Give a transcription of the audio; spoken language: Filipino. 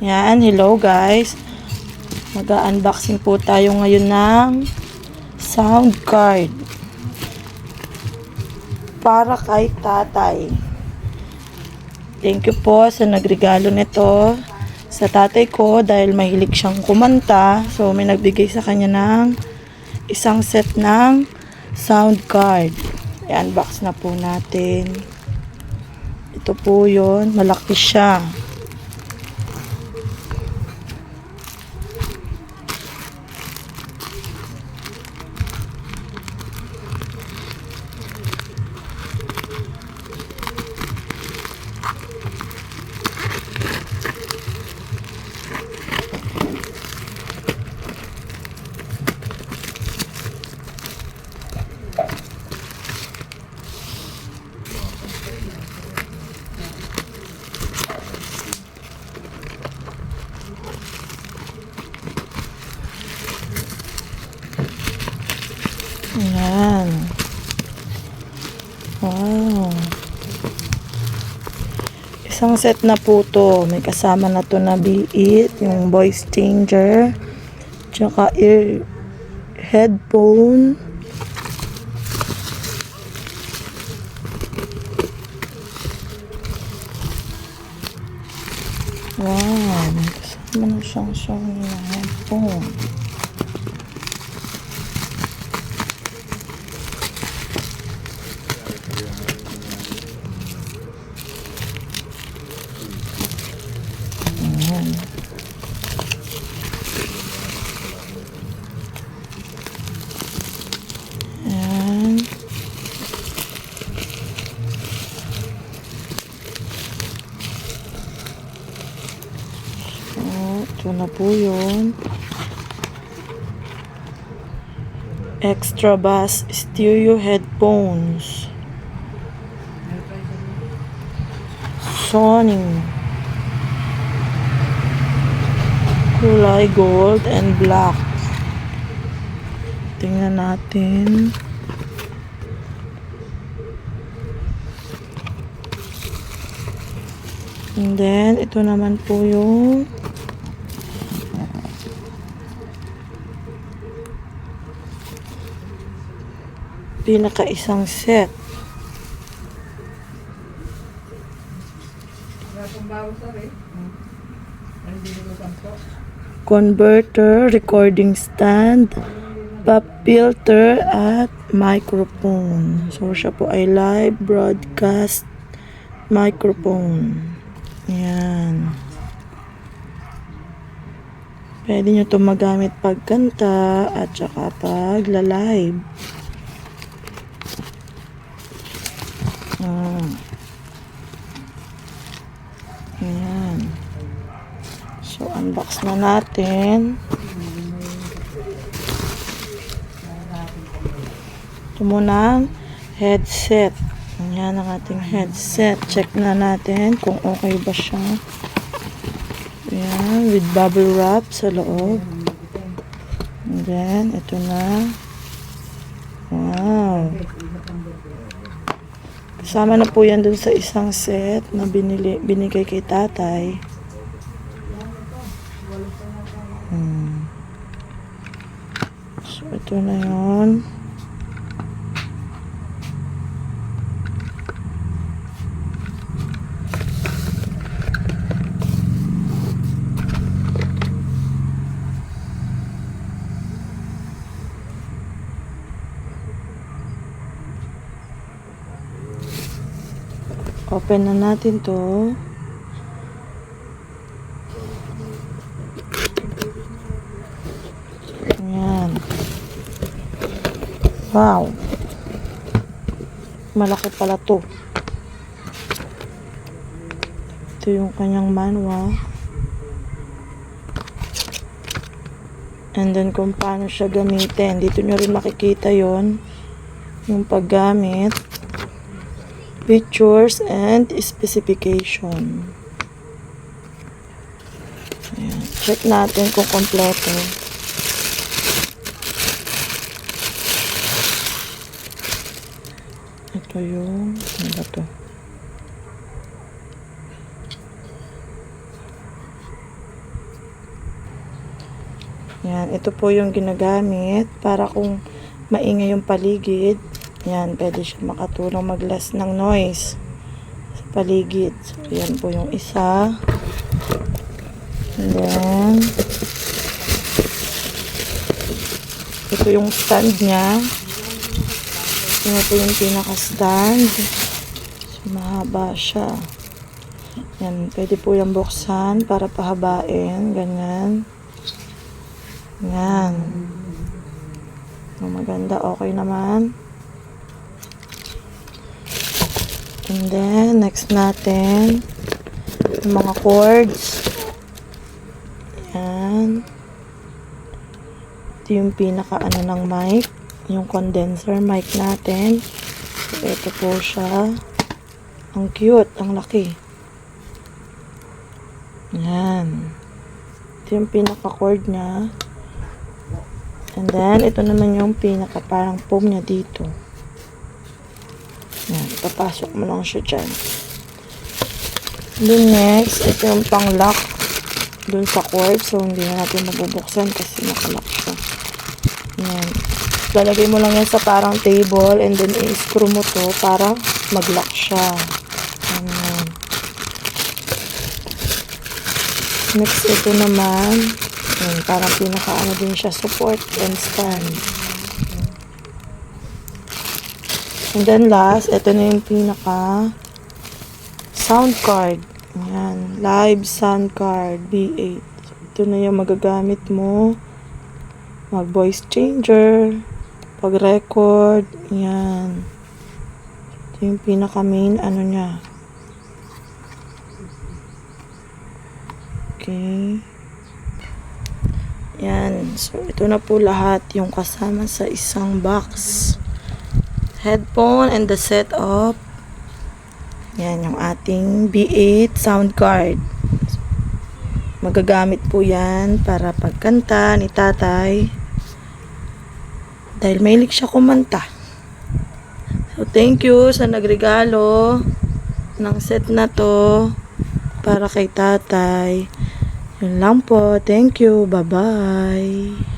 Yan, hello guys. Mag-unboxing po tayo ngayon ng sound card para kay tatay. Thank you po sa nagregalo nito sa tatay ko dahil mahilig siyang kumanta. So may nagbigay sa kanya ng isang set ng sound card. I-unbox na po natin. Ito po yun. Malaki siya. Ayan. Wow. Isang set na po to. May kasama na to na Be-It, yung voice changer, tsaka ear headphone. Wow. May kasama na siyang Sony na headphone. Ayan. So, ito na po yun. Extra bass stereo headphones. Sony. Kulay gold and black. Tingnan natin. And then, ito naman po yung pinaka-isang set. Converter, recording stand, pop filter, at microphone. So, siya po ay live broadcast microphone. Ayan. Pwede nyo ito magamit pagkanta at saka pagla-live. Ayan. So, unbox na natin. Ito muna ang headset. Ayan ang ating headset. Check na natin kung okay ba siya. Ayan, with bubble wrap sa loob. And then, ito na. Wow. Kasama na po yan dun sa isang set na binigay kay tatay. So, ito na yun. Open na natin to. Ayan. Wow. Malaki pala to. Ito yung kanyang manual. And then kung paano siya gamitin. Dito nyo rin makikita yon yung paggamit. Features and specification. Ayan. Check natin kung kompleto. Ito yung ano ba to? Yan, ito po yung ginagamit para kung maingay yung paligid. Yan, pwede siya makatulong mag-less ng noise sa paligid. So, yan po yung isa. And then, ito yung stand niya. Ito po yung pinaka-stand. So, mahaba siya. Yan, pwede po yung buksan para pahabain. Ganyan. Yan. Maganda, okay naman. And then, next natin, yung mga cords. Yan. Ito yung pinaka-ano ng mic. Yung condenser mic natin. So, ito po siya. Ang cute, ang laki. Yan. Ito yung pinaka-cord niya. And then, ito naman yung pinaka parang foam niya dito. Yan, papasok mo lang siya dyan. Then next, ito yung pang-lock dun sa cord. So, hindi na natin mabubuksan kasi nakalock siya. Yan. Lalagay mo lang yan sa parang table and then i-screw mo to para mag-lock siya. Yan. Next, ito naman. Yan, parang pinaka-ano din siya, support and stand. And then last, ito na yung pinaka sound card. Yan, live sound card B8. Ito na yung magagamit mo mag voice changer, pag record. Yan. Ito yung pinaka main ano niya. Okay. Yan. So, ito na po lahat yung kasama sa isang box. Headphone and the setup. Yan yung ating B8 sound card. Magagamit po yan para pagkanta ni tatay. Dahil mahilig siya kumanta. So, thank you sa nagregalo ng set na to para kay tatay. Yun lang po. Thank you. Bye-bye.